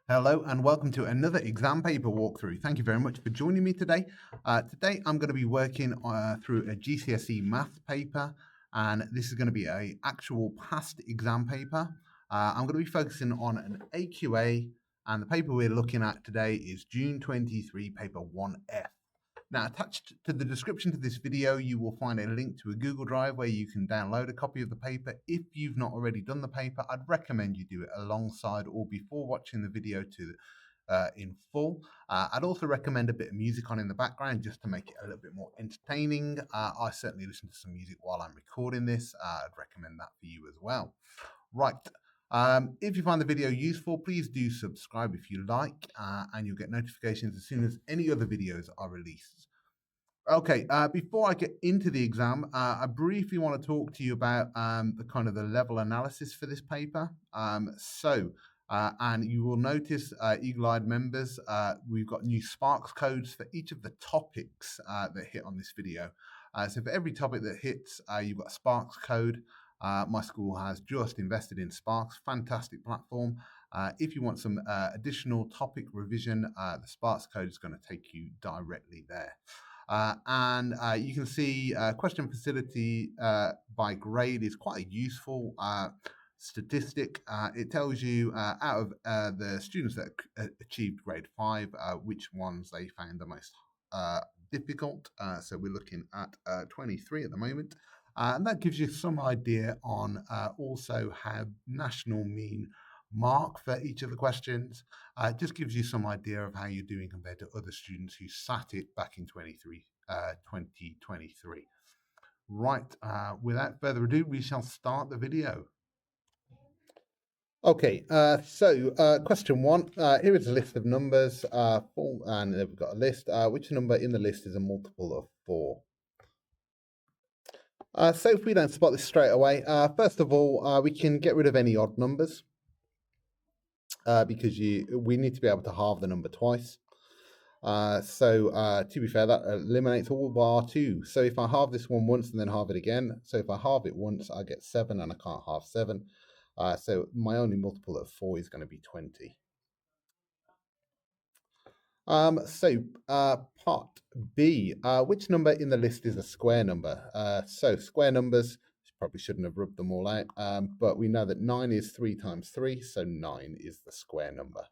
Hello and welcome to another exam paper walkthrough. Thank you very much for joining me today. Today I'm going to be working through a GCSE maths paper, and this is going to be an actual past exam paper. I'm going to be focusing on an AQA, and the paper we're looking at today is June 23 paper 1F. Now, attached to the description to this video, you will find a link to a Google Drive where you can download a copy of the paper. If you've not already done the paper, I'd recommend you do it alongside or before watching the video in full. I'd also recommend a bit of music on in the background just to make it a little bit more entertaining. I certainly listen to some music while I'm recording this. I'd recommend that for you as well. Right. If you find the video useful, please do subscribe if you like, and you'll get notifications as soon as any other videos are released. Okay, before I get into the exam, I briefly want to talk to you about the level analysis for this paper. And you will notice, eagle-eyed members, we've got new Sparxs codes for each of the topics that hit on this video. So for every topic that hits, you've got a Sparxs code. My school has just invested in Sparxs, fantastic platform. If you want some additional topic revision, the Sparxs code is going to take you directly there. You can see question facility by grade is quite a useful statistic. It tells you out of the students that achieved grade 5, which ones they found the most difficult. So we're looking at 23 at the moment. And that gives you some idea on also how national mean mark for each of the questions. It just gives you some idea of how you're doing compared to other students who sat it back in 2023. Right, without further ado, we shall start the video. Okay, question 1. Here is a list of numbers, and we've got a list. Which number in the list is a multiple of 4? So if we don't spot this straight away, first of all, we can get rid of any odd numbers because we need to be able to halve the number twice. To be fair, that eliminates all bar 2. So if I halve this one once and then halve it again, so if I halve it once, I get 7 and I can't halve 7. So my only multiple of 4 is going to be 20. Part B, which number in the list is a square number? So square numbers, probably shouldn't have rubbed them all out, but we know that 9 is 3 times 3, so 9 is the square number.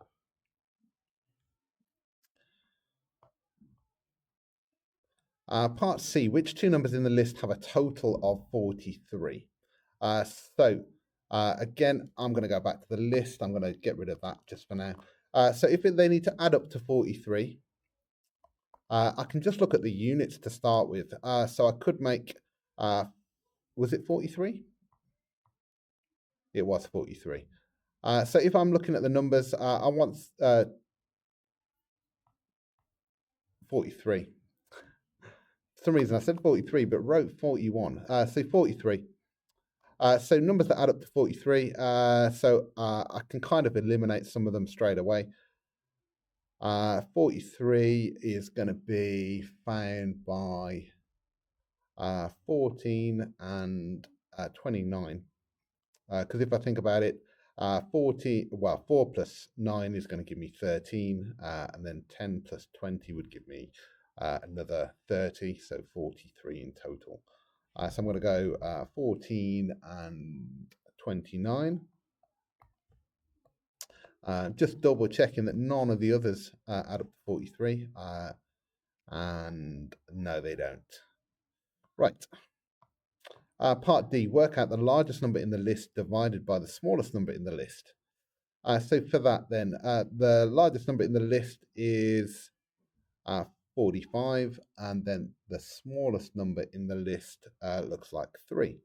Part C, which 2 numbers in the list have a total of 43? Again, I'm going to go back to the list. I'm going to get rid of that just for now. So if they need to add up to 43, I can just look at the units to start with. So I could make, was it 43? It was 43. So if I'm looking at the numbers, I want 43. For some reason I said 43, but wrote 41. So 43. So numbers that add up to 43. So I can kind of eliminate some of them straight away. 43 is going to be found by 14 and 29. Because if I think about it, 4 plus 9 is going to give me 13, and then 10 plus 20 would give me another 30, so 43 in total. So I'm going to go 14 and 29. Just double checking that none of the others add up to 43, and no, they don't. Right. Part D, work out the largest number in the list divided by the smallest number in the list. So for that then, the largest number in the list is 45, and then the smallest number in the list looks like 3.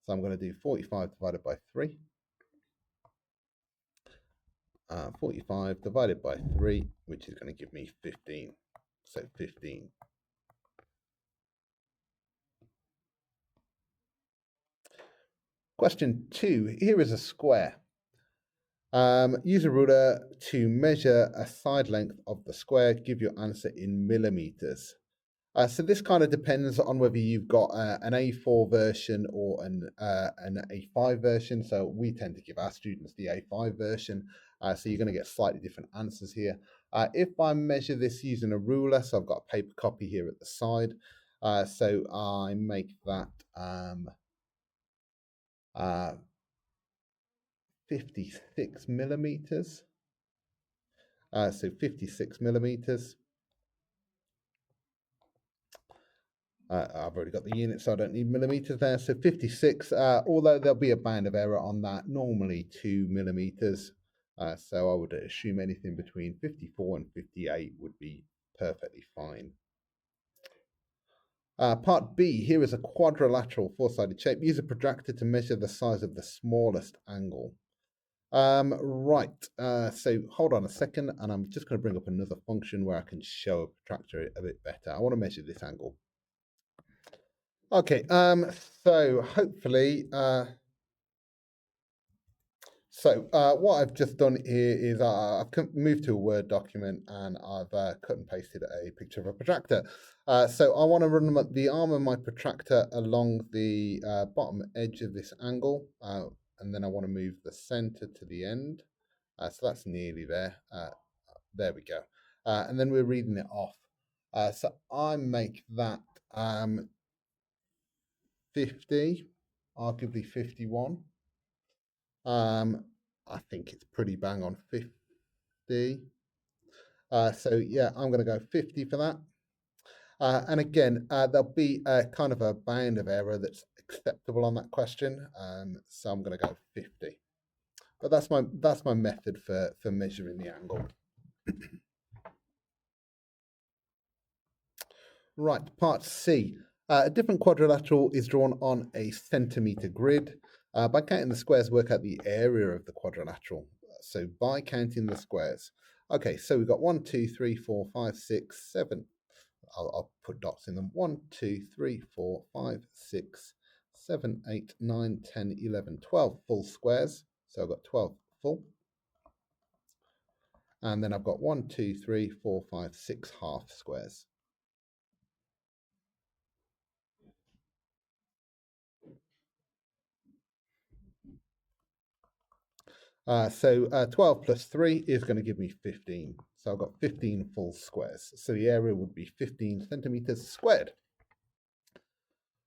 So I'm going to do 45 divided by 3. 45 divided by 3, which is going to give me 15. So 15. Question 2, here is a square. Use a ruler to measure a side length of the square. Give your answer in millimeters. So this kind of depends on whether you've got an A4 version or an A5 version. So we tend to give our students the A5 version. So you're going to get slightly different answers here. If I measure this using a ruler, so I've got a paper copy here at the side, so I make that 56 millimeters. So 56 millimeters. I've already got the unit, so I don't need millimeters there. So 56, although there'll be a band of error on that, normally 2 millimeters. So I would assume anything between 54 and 58 would be perfectly fine. Part B, here is a quadrilateral four-sided shape. Use a protractor to measure the size of the smallest angle. Right, so hold on a second, and I'm just going to bring up another function where I can show a protractor a bit better. I want to measure this angle. Okay, so hopefully, what I've just done here is I've moved to a Word document and I've cut and pasted a picture of a protractor. So I want to run the arm of my protractor along the bottom edge of this angle, and then I want to move the center to the end. So that's nearly there. There we go. And then we're reading it off. So I make that 50, arguably 51. I think it's pretty bang on 50. So yeah, I'm going to go 50 for that. And again, there'll be a kind of a band of error that's acceptable on that question. So I'm going to go 50. But that's my method for measuring the angle. Right, part C. A different quadrilateral is drawn on a centimeter grid. By counting the squares, work out the area of the quadrilateral. So by counting the squares. Okay, so we've got 1, 2, 3, 4, 5, 6, 7. I'll put dots in them. 1, 2, 3, 4, 5, 6, 7, 8, 9, 10, 11, 12 full squares. So I've got 12 full. And then I've got 1, 2, 3, 4, 5, 6 half squares. So 12 plus 3 is going to give me 15. So I've got 15 full squares. So the area would be 15 centimeters squared.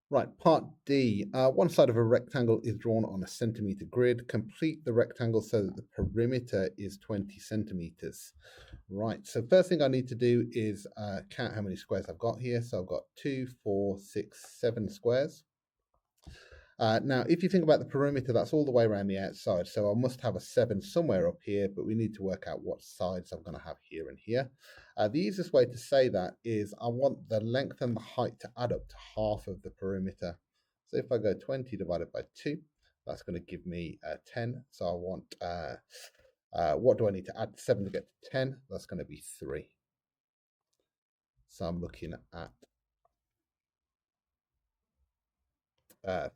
Right, part D. One side of a rectangle is drawn on a centimeter grid. Complete the rectangle so that the perimeter is 20 centimeters. Right, so first thing I need to do is count how many squares I've got here. So I've got 2, 4, 6, 7 squares. Now, if you think about the perimeter, that's all the way around the outside. So I must have a 7 somewhere up here, but we need to work out what sides I'm going to have here and here. The easiest way to say that is I want the length and the height to add up to half of the perimeter. So if I go 20 divided by 2, that's going to give me 10. So I want, what do I need to add 7 to get to 10? That's going to be 3. So I'm looking at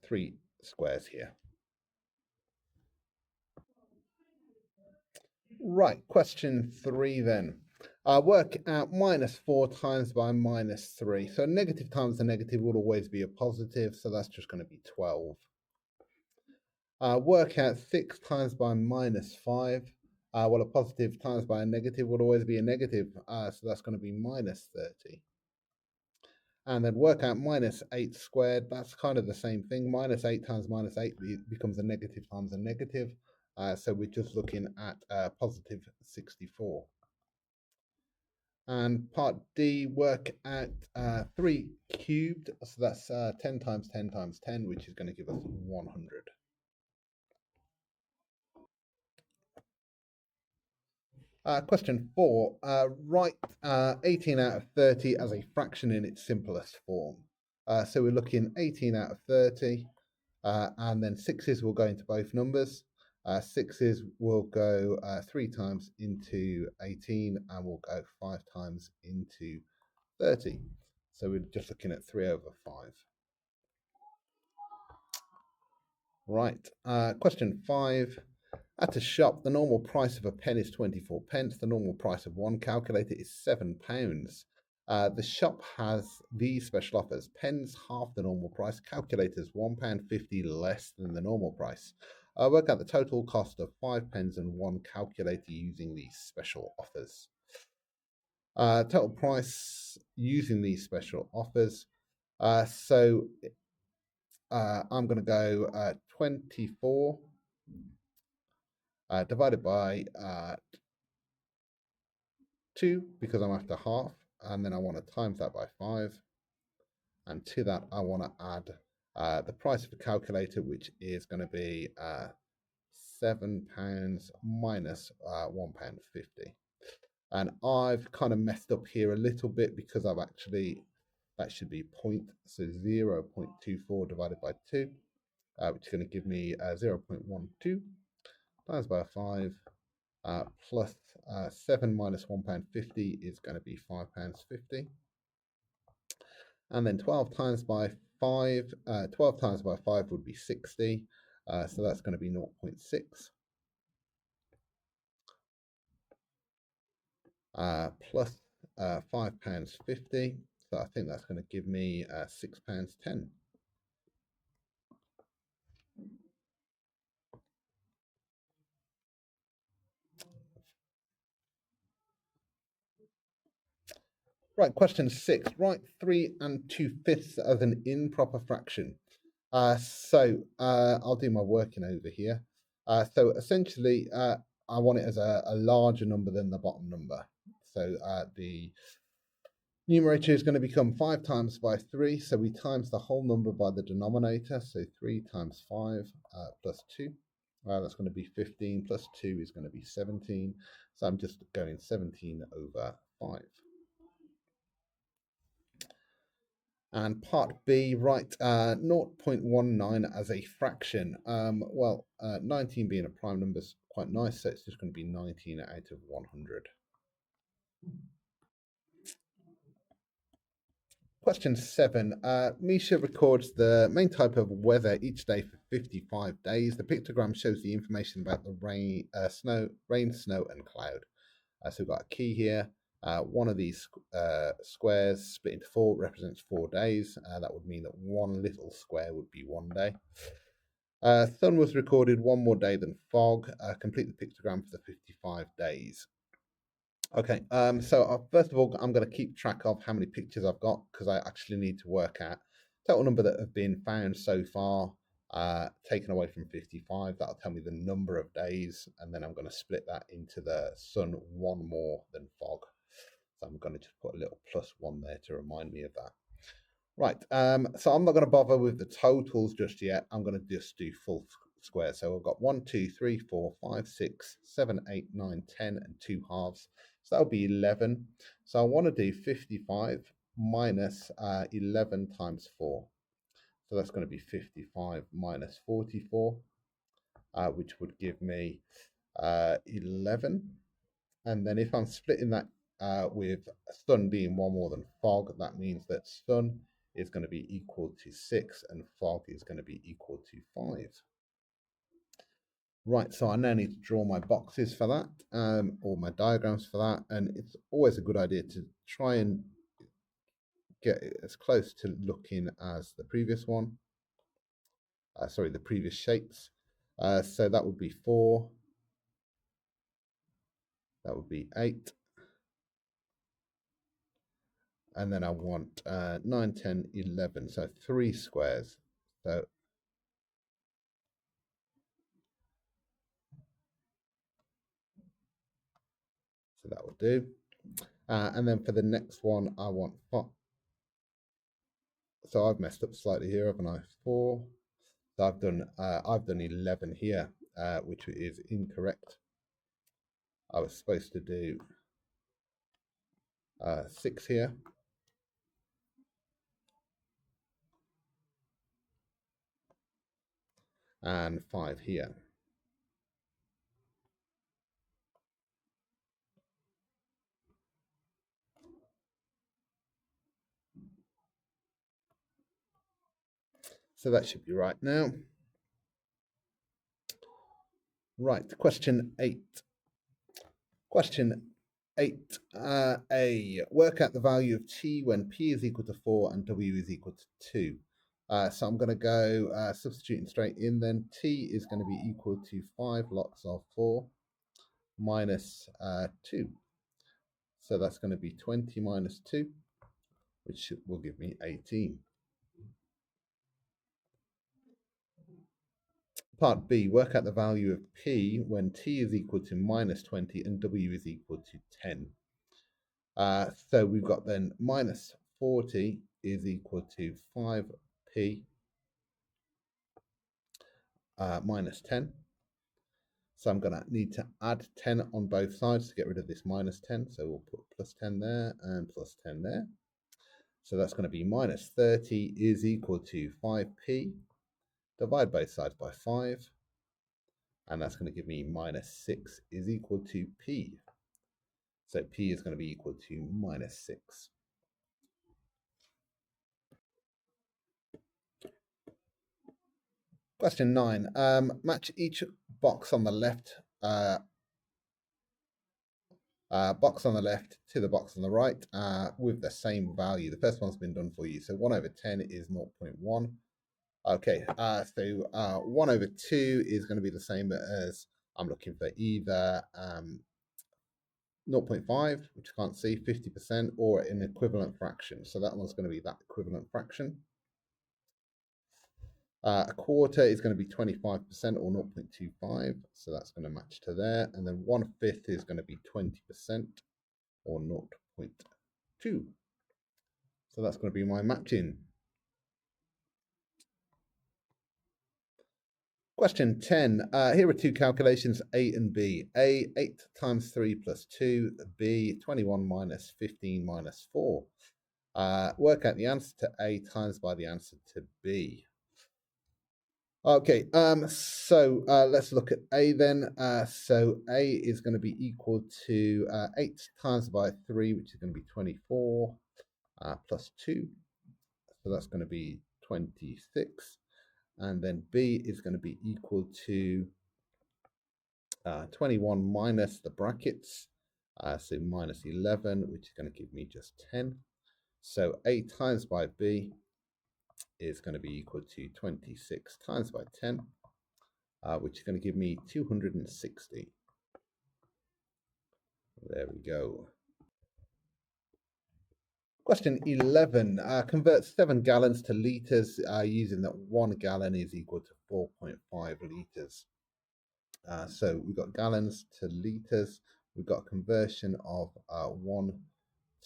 3 squares here. Right, question 3 then. Work out -4 times by -3. So negative times a negative will always be a positive, so that's just going to be 12. Work out 6 times by -5. Well, a positive times by a negative would always be a negative, so that's going to be -30. And then work out -8 squared. That's kind of the same thing. -8 times -8 becomes a negative times a negative. So we're just looking at positive 64. And part D, work out 3 cubed. So that's 10 times 10 times 10, which is going to give us 100. Question 4. Write 18 out of 30 as a fraction in its simplest form. So we're looking 18 out of 30, and then 6's will go into both numbers. 6's will go 3 times into 18 and will go 5 times into 30. So we're just looking at 3 over 5. Right, question 5. At a shop, the normal price of a pen is 24 pence. The normal price of one calculator is £7. The shop has these special offers. Pens half the normal price, calculators £1.50 less than the normal price. Work out the total cost of 5 pens and 1 calculator using these special offers. Total price using these special offers. So I'm going to go 24 divided by 2 because I'm after half, and then I want to times that by 5, and to that I want to add the price of the calculator, which is going to be £7 minus £1.50. And I've kind of messed up here a little bit because I've actually, that should be so 0.24 divided by 2, which is going to give me 0.12 times by 5 plus 7 minus £1.50 is going to be £5.50. And then 12 times by 5, 12 times by 5 would be 60. So that's going to be 0.6. Plus £5.50. So I think that's going to give me £6.10. Right, question 6. Write 3 2/5 as an improper fraction. So I'll do my working over here. So essentially, I want it as a larger number than the bottom number. So the numerator is going to become 5 times by 3. So we times the whole number by the denominator. So 3 times 5 plus 2. That's going to be 15 plus 2 is going to be 17. So I'm just going 17 over 5. And part B, write 0.19 as a fraction. 19 being a prime number is quite nice, so it's just going to be 19 out of 100. Question 7. Misha records the main type of weather each day for 55 days. The pictogram shows the information about the rain, snow, and cloud. So we've got a key here. One of these squares split into 4 represents 4 days. That would mean that one little square would be 1 day. Sun was recorded 1 more day than fog. Complete the pictogram for the 55 days. Okay, so first of all, I'm going to keep track of how many pictures I've got because I actually need to work out total number that have been found so far, taken away from 55. That'll tell me the number of days, and then I'm going to split that into the sun 1 more than fog. So I'm going to just put a little +1 there to remind me of that. Right, so I'm not going to bother with the totals just yet. I'm going to just do full squares. So I've got 1, 2, 3, 4, 5, 6, 7, 8, 9, 10, and 2 halves. So that'll be 11. So I want to do 55 minus 11 times 4. So that's going to be 55 minus 44, which would give me 11. And then if I'm splitting that with sun being 1 more than fog, that means that sun is going to be equal to 6 and fog is going to be equal to 5. Right, so I now need to draw my boxes for that, or my diagrams for that, and it's always a good idea to try and get as close to looking as the previous one. The previous shapes. So that would be 4, that would be 8, and then I want 9, 10, 11, so 3 squares. So that will do. And then for the next one, I want 5. So I've messed up slightly here, haven't I? 4. So I've done 11 here, which is incorrect. I was supposed to do 6 here. And 5 here. So that should be right now. Right, question 8. Question 8a. Work out the value of t when p is equal to 4 and w is equal to 2. So I'm going to go substituting straight in then. T is going to be equal to 5 lots of 4 minus 2. So that's going to be 20 minus 2, which will give me 18. Part B, work out the value of P when T is equal to minus 20 and W is equal to 10. So we've got then minus 40 is equal to 5P minus 10. So I'm going to need to add 10 on both sides to get rid of this minus 10. So we'll put plus 10 there and plus 10 there. So that's going to be minus 30 is equal to 5P. Divide both sides by 5. And that's going to give me minus 6 is equal to P. So P is going to be equal to minus 6. Question 9. Match each box on the left to the box on the right with the same value. The first one's been done for you. So 1 over 10 is 0.1. Okay, so 1 over 2 is going to be the same as I'm looking for either 0.5, which I can't see, 50%, or an equivalent fraction. So that one's going to be that equivalent fraction. A quarter is going to be 25% or 0.25, so that's going to match to there. And then 1/5 is going to be 20% or 0.2. So that's going to be my matching. Question 10. Here are two calculations, A and B. A, 8 times 3 plus 2. B, 21 minus 15 minus 4. Work out the answer to A times by the answer to B. Okay, so let's look at A then. So A is going to be equal to 8 times by 3, which is going to be 24, plus 2. So that's going to be 26. And then B is going to be equal to 21 minus the brackets, so minus 11, which is going to give me just 10. So A times by B is going to be equal to 26 times by 10, which is going to give me 260. There we go. Question 11. Convert 7 gallons to litres using that 1 gallon is equal to 4.5 litres. So we've got gallons to litres. We've got a conversion of 1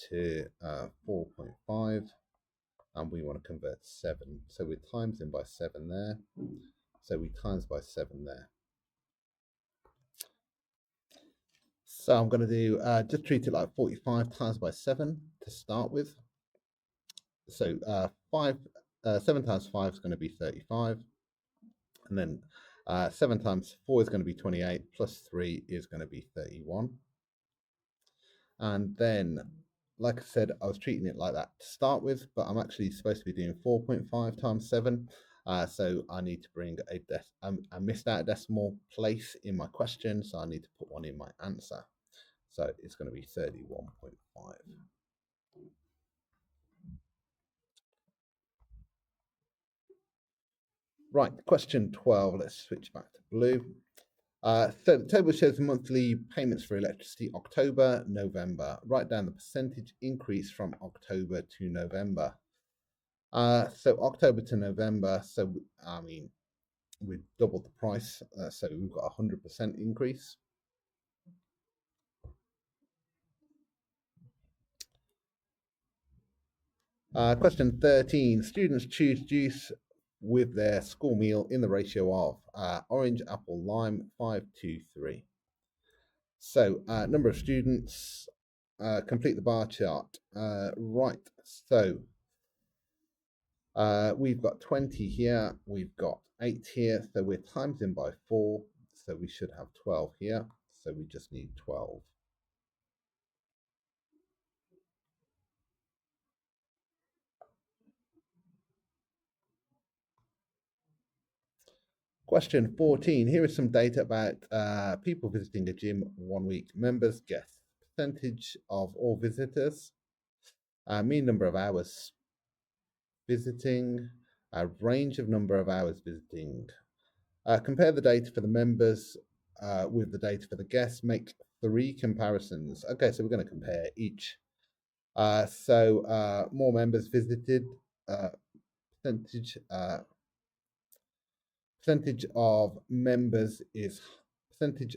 to 4.5. And we want to convert 7. So we're timesing by 7 there. So we times by 7 there. So I'm going to do, just treat it like 45 times by 7 to start with. So 7 times 5 is going to be 35. And then 7 times 4 is going to be 28, plus 3 is going to be 31. And then, like I said, I was treating it like that to start with, but I'm actually supposed to be doing 4.5 times 7. So I need to bring I missed out a decimal place in my question, so I need to put one in my answer. So it's going to be 31.5. Right, question 12. Let's switch back to blue. So the table shows monthly payments for electricity, October, November. Write down the percentage increase from October to November. So October to November, so I mean, we doubled the price, so we've got a 100% increase. Question 13. Students choose juice with their school meal in the ratio of orange, apple, lime, 5 to 3. So number of students, complete the bar chart. Right, so we've got 20 here, we've got 8 here, so we're timesing by 4, so we should have 12 here, so we just need 12. Question 14. Here is some data about people visiting a gym 1 week. Members guess percentage of all visitors, mean number of hours visiting, A range of number of hours visiting. Compare the data for the members with the data for the guests. Make 3 comparisons. Okay, so we're going to compare each. More members visited, percentage of members is percentage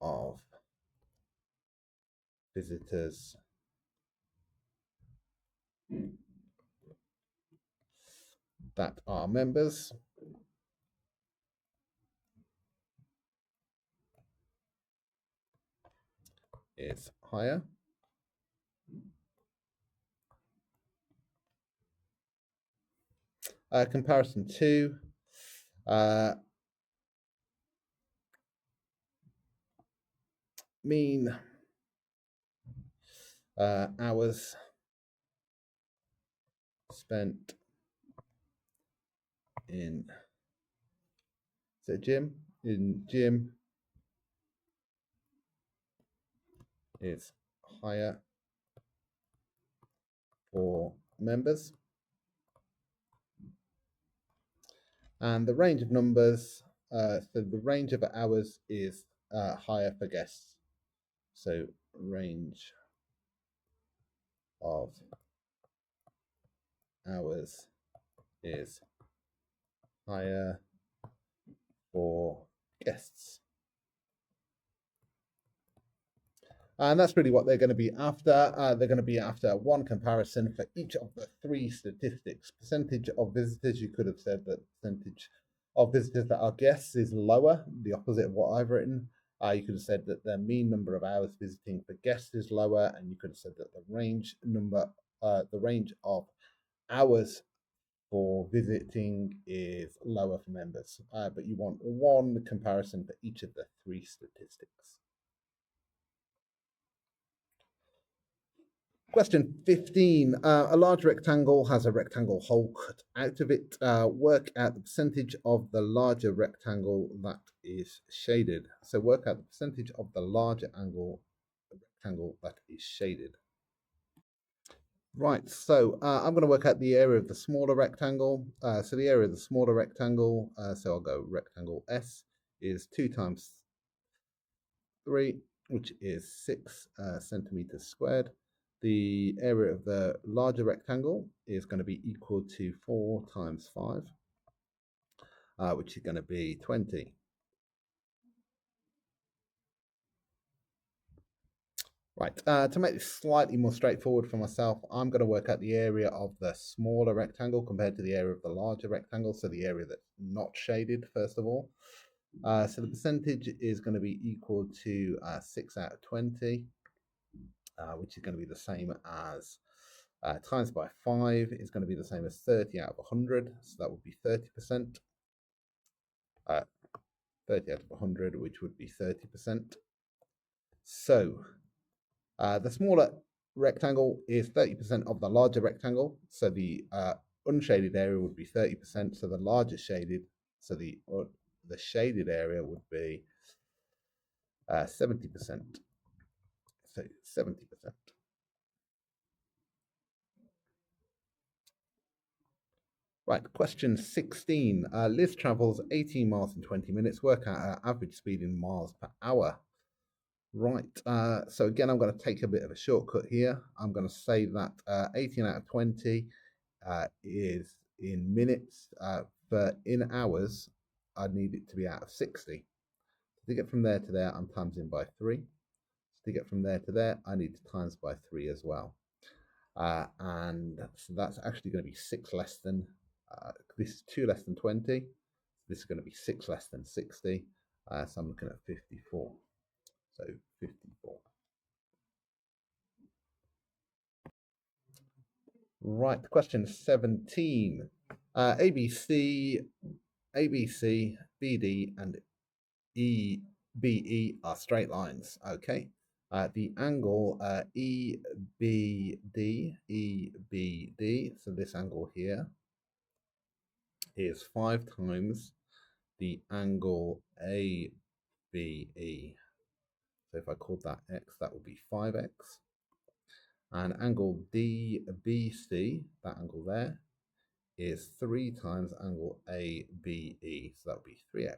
of visitors that are members is higher. Comparison 2. Mean hours spent in gym is higher for members, and the range of numbers, so the range of hours is higher for guests. So range of hours is higher for guests. And that's really what they're going to be after. They're going to be after one comparison for each of the 3 statistics. Percentage of visitors, you could have said that percentage of visitors that are guests is lower, the opposite of what I've written. You could have said that the mean number of hours visiting for guests is lower, and you could have said that the range of hours for visiting is lower for members. But you want one comparison for each of the 3 statistics. Question 15. A large rectangle has a rectangle hole cut out of it. Work out the percentage of the larger rectangle that is shaded. So work out the percentage of the larger rectangle that is shaded. Right, so I'm going to work out the area of the smaller rectangle. So the area of the smaller rectangle, so I'll go rectangle S, is 2 times 3, which is 6 centimeters squared. The area of the larger rectangle is going to be equal to 4 times 5, which is going to be 20. Right, to make this slightly more straightforward for myself, I'm going to work out the area of the smaller rectangle compared to the area of the larger rectangle, so the area that's not shaded, first of all. So the percentage is going to be equal to 6 out of 20, which is going to be the same as times by 5 is going to be the same as 30 out of 100, so that would be 30%. 30 out of 100, which would be 30%. So the smaller rectangle is 30% of the larger rectangle, so the unshaded area would be 30%, so the larger shaded, so the shaded area would be 70%. So 70%. Right, question 16. Liz travels 18 miles in 20 minutes. Work out her average speed in miles per hour. Right, so again, I'm going to take a bit of a shortcut here. I'm going to say that 18 out of 20 is in minutes, but in hours, I'd need it to be out of 60. To get from there to there, I'm timesing by 3. To get from there to there, I need to times by 3 as well. And so that's actually going to be 6 less than, this is 2 less than 20. This is going to be 6 less than 60. So I'm looking at 54. So 54. Right, question 17. ABC, BD, and EBE are straight lines. Okay. The angle EBD, so this angle here is 5 times the angle ABE. So if I called that x, that would be 5x. And angle DBC, that angle there, is 3 times angle ABE. So that would be 3x.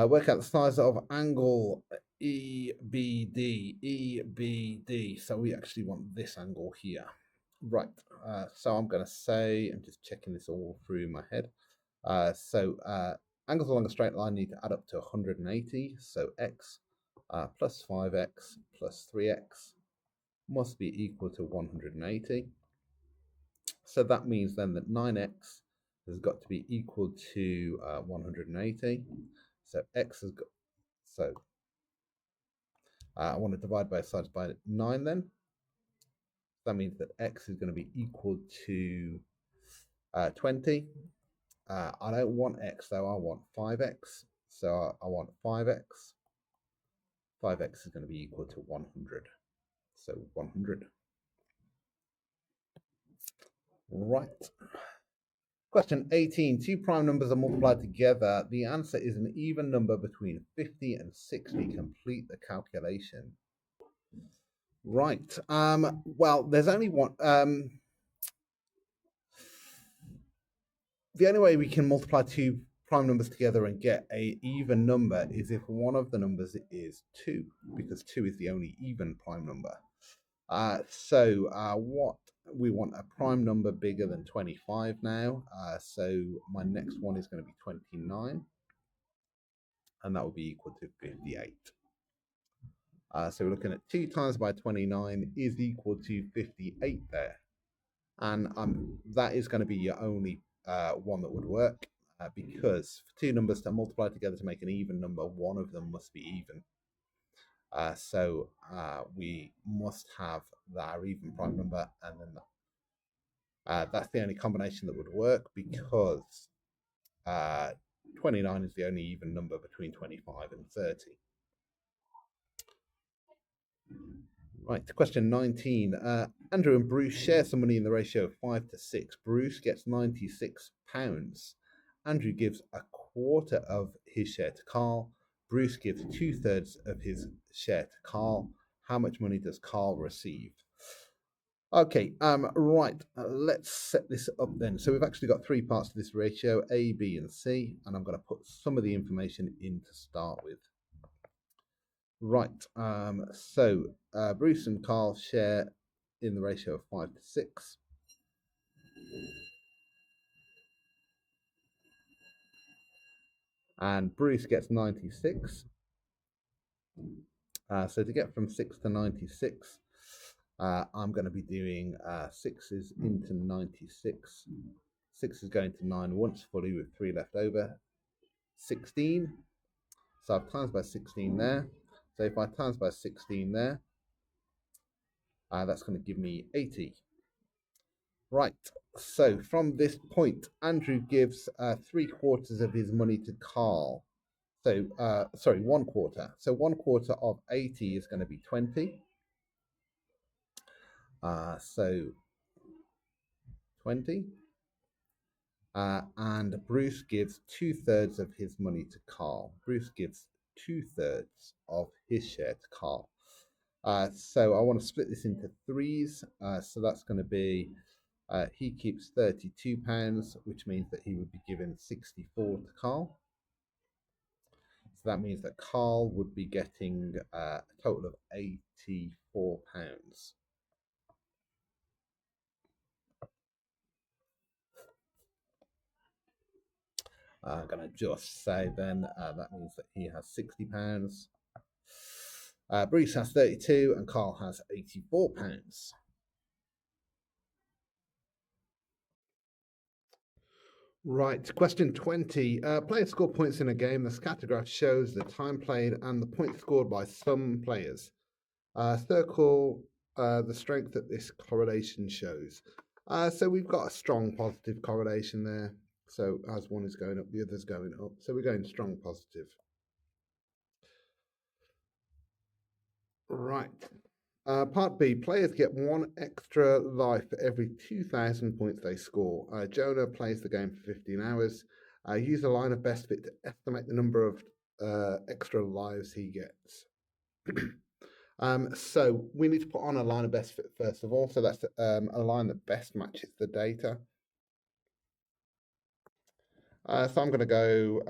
Work out the size of angle EBD. EBD. So we actually want this angle here. Right. So I'm going to say, I'm just checking this all through my head. Angles along a straight line need to add up to 180. So x plus 5x plus 3x must be equal to 180. So that means then that 9x has got to be equal to 180. So x has got, so I want to divide both sides by 9 then. That means that x is going to be equal to 20. I don't want x though, I want 5x. So I want 5x. 5x is going to be equal to 100. So 100. Right. Question 18. Two prime numbers are multiplied together. The answer is an even number between 50 and 60. Complete the calculation. Right. Well, there's only one. The only way we can multiply two prime numbers together and get an even number is if one of the numbers is 2, because 2 is the only even prime number. What we want a prime number bigger than 25 now. So my next one is going to be 29, and that will be equal to 58. So we're looking at 2 times by 29 is equal to 58 there, and that is going to be your only one that would work, because for two numbers to multiply together to make an even number, one of them must be even. We must have our even prime number, and then that's the only combination that would work, because 29 is the only even number between 25 and 30. Right, question 19. Andrew and Bruce share some money in the ratio of 5 to 6. Bruce gets £96. Andrew gives a quarter of his share to Carl. Bruce gives 2/3 of his share to Carl. How much money does Carl receive? Okay, right, let's set this up then. So we've actually got 3 parts to this ratio, A, B, and C, and I'm going to put some of the information in to start with. Right, Bruce and Carl share in the ratio of 5 to 6. And Bruce gets 96. So to get from 6 to 96, I'm going to be doing 6's into 96. 6 is going to 9 once fully with 3 left over. 16. So I've times by 16 there. So if I times by 16 there, that's going to give me 80. Right, so from this point, Andrew gives 3/4 of his money to Carl. So, 1/4. So 1/4 of 80 is going to be 20. So 20. And Bruce gives 2/3 of his money to Carl. Bruce gives 2/3 of his share to Carl. So I want to split this into 3s. So that's going to be, he keeps £32, which means that he would be given 64 to Carl. So that means that Carl would be getting a total of £84. I'm going to just say then that means that he has £60. Bruce has 32 and Carl has £84. Right, question 20. Players score points in a game. The scatter graph shows the time played and the points scored by some players. Circle the strength that this correlation shows. So we've got a strong positive correlation there. So as one is going up, the other's going up. So we're going strong positive. Right. Part B, players get 1 extra life for every 2,000 points they score. Jonah plays the game for 15 hours. Use a line of best fit to estimate the number of extra lives he gets. So we need to put on a line of best fit first of all. So that's a line that best matches the data. So I'm going to go,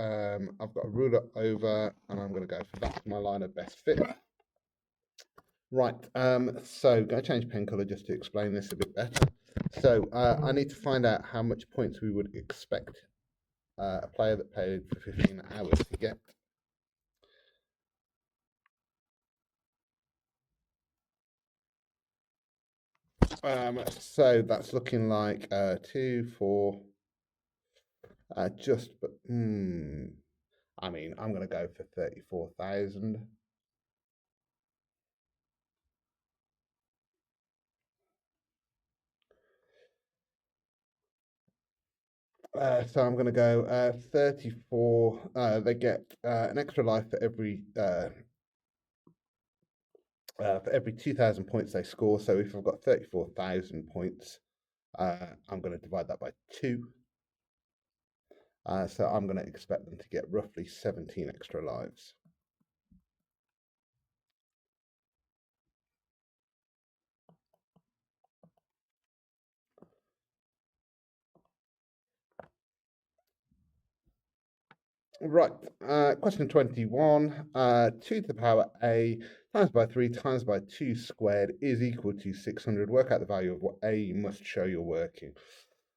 I've got a ruler over, and I'm going to go for that's my line of best fit. Right, so going to change pen color just to explain this a bit better. So I need to find out how much points we would expect a player that played for 15 hours to get. So that's looking like 2, 4, just, but, I mean, I'm going to go for 34,000. So I'm going to go 34. They get an extra life for every 2,000 points they score. So if I've got 34,000 points, I'm going to divide that by 2. So I'm going to expect them to get roughly 17 extra lives. Right, question 21, 2 to the power a times by 3 times by 2 squared is equal to 600. Work out the value of what a you must show you're working.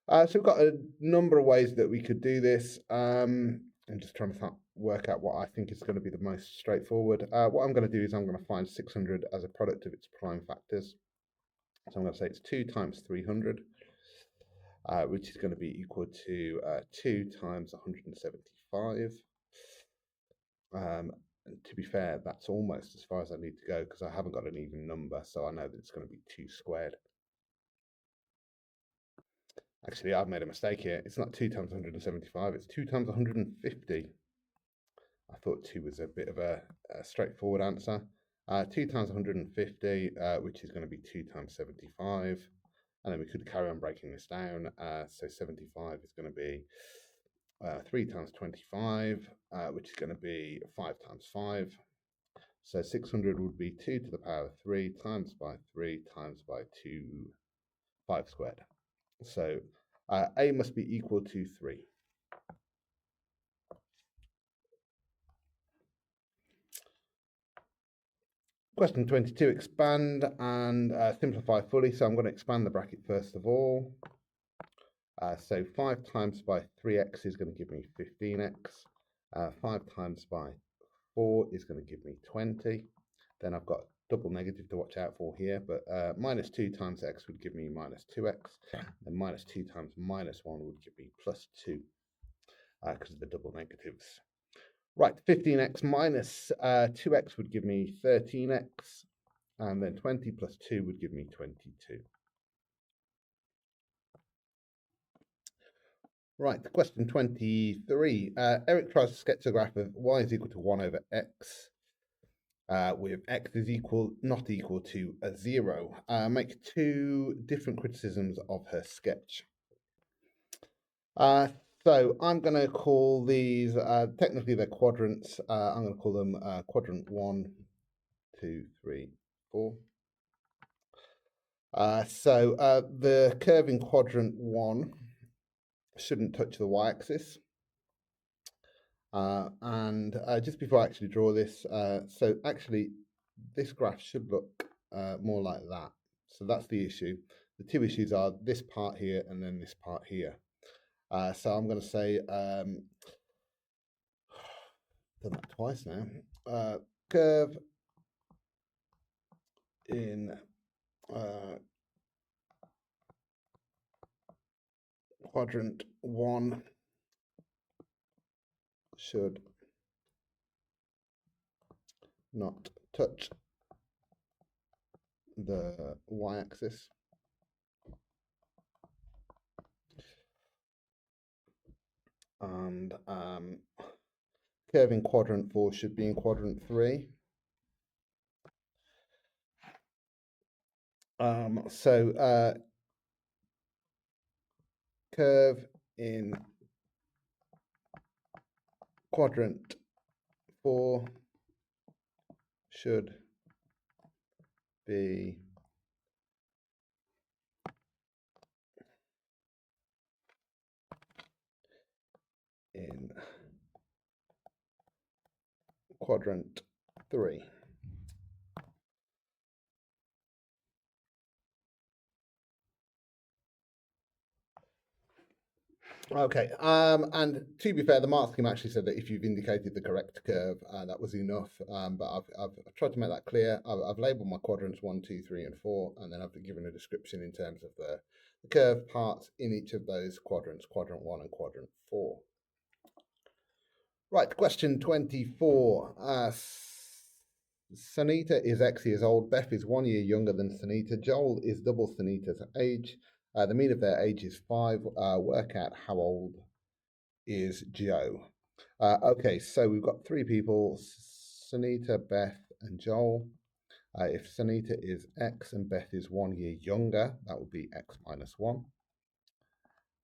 So we've got a number of ways that we could do this. I'm just trying to work out what I think is going to be the most straightforward. What I'm going to do is I'm going to find 600 as a product of its prime factors. So I'm going to say it's 2 times 300, which is going to be equal to 2 times 175. And to be fair, that's almost as far as I need to go because I haven't got an even number, so I know that it's going to be 2 squared. Actually, I've made a mistake here. It's not 2 times 175, it's 2 times 150. I thought 2 was a bit of a straightforward answer. 2 times 150, which is going to be 2 times 75. And then we could carry on breaking this down. So 75 is going to be 3 times 25, which is going to be 5 times 5. So 600 would be 2 to the power of 3 times by 3 times by 2, 5 squared. So a must be equal to 3. Question 22, expand and simplify fully. So I'm going to expand the bracket first of all. So 5 times by 3x is going to give me 15x. 5 times by 4 is going to give me 20. Then I've got double negative to watch out for here, but minus 2 times x would give me minus 2x. And minus 2 times minus 1 would give me plus 2 because of the double negatives. Right, 15x minus 2x would give me 13x, and then 20 plus 2 would give me 22. Right, question 23. Eric tries to sketch a graph of y is equal to 1 over x, with x is not equal to 0. Make 2 different criticisms of her sketch. So I'm going to call these, technically they're quadrants. I'm going to call them quadrant 1, 2, 3, 4. So the curve in quadrant 1 shouldn't touch the y-axis. And just before I actually draw this, so actually this graph should look more like that. So that's the issue. The 2 issues are this part here and then this part here. So I'm going to say, done that twice now, curve in quadrant 1 should not touch the y-axis. And curve in quadrant 4 should be in quadrant 3. So curve in quadrant 4 should be in quadrant 3. Okay, and to be fair, the mark scheme actually said that if you've indicated the correct curve, that was enough. But I've tried to make that clear. I've labelled my quadrants 1, 2, 3, and 4, and then I've given a description in terms of the curve parts in each of those quadrants, quadrant 1 and quadrant 4. Right, question 24. Sunita is X years old. Beth is 1 year younger than Sunita. Joel is double Sunita's age. The mean of their age is 5. Work out how old is Joe. Okay, so we've got 3 people, Sunita, Beth, and Joel. If Sunita is X and Beth is 1 year younger, that would be X minus 1.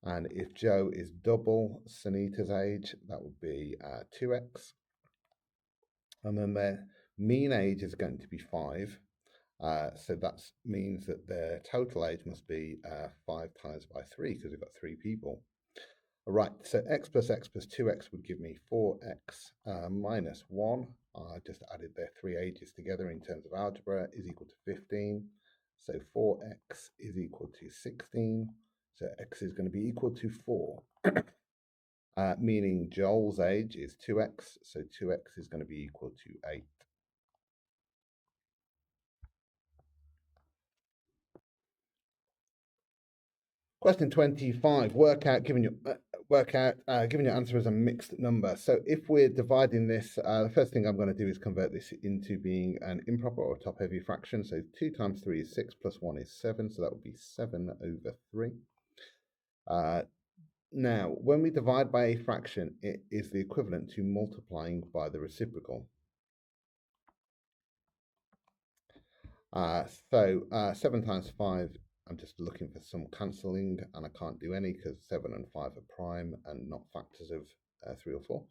And if Joe is double Sunita's age, that would be 2X. And then their mean age is going to be 5. So that means that their total age must be 5 times by 3, because we've got 3 people. Right, so x plus 2x would give me 4x minus 1. I just added their 3 ages together in terms of algebra, is equal to 15. So 4x is equal to 16. So x is going to be equal to 4. Meaning Joel's age is 2x, so 2x is going to be equal to 8. Question 25. Work out giving your answer as a mixed number. So if we're dividing this, the first thing I'm going to do is convert this into being an improper or top-heavy fraction. So 2 times 3 is 6, plus 1 is 7, so that would be 7 over 3. Now, when we divide by a fraction, it is the equivalent to multiplying by the reciprocal. So 7 times 5, I'm just looking for some cancelling, and I can't do any because 7 and 5 are prime and not factors of 3 or 4.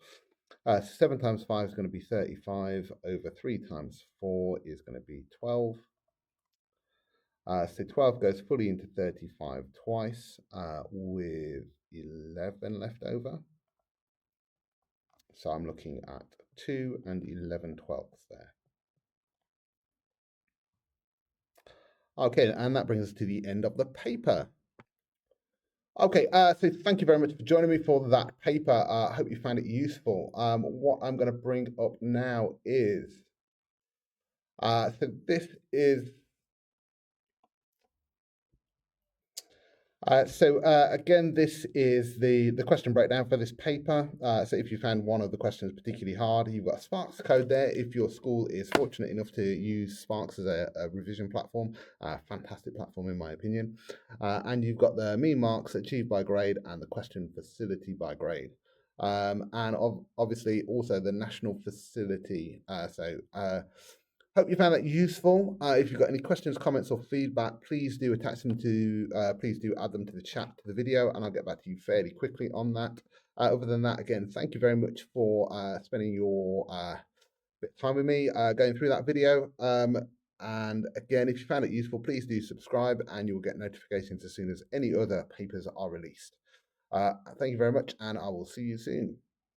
So 7 times 5 is going to be 35 over 3 times 4 is going to be 12. So 12 goes fully into 35 twice with 11 left over. So I'm looking at 2 and 11 twelfths there. Okay, and that brings us to the end of the paper. Okay, so thank you very much for joining me for that paper. I hope you found it useful. What I'm going to bring up now is, so this is, again, this is the question breakdown for this paper. So if you found one of the questions particularly hard, you've got a Sparxs code there. If your school is fortunate enough to use Sparxs as a revision platform, fantastic platform in my opinion. And you've got the mean marks achieved by grade and the question facility by grade. And obviously also the national facility. Hope you found that useful. If you've got any questions, comments, or feedback, please do attach them to, please do add them to the chat to the video, and I'll get back to you fairly quickly on that. Other than that, again, thank you very much for spending your bit of time with me going through that video. And again, if you found it useful, please do subscribe, and you will get notifications as soon as any other papers are released. Thank you very much, and I will see you soon.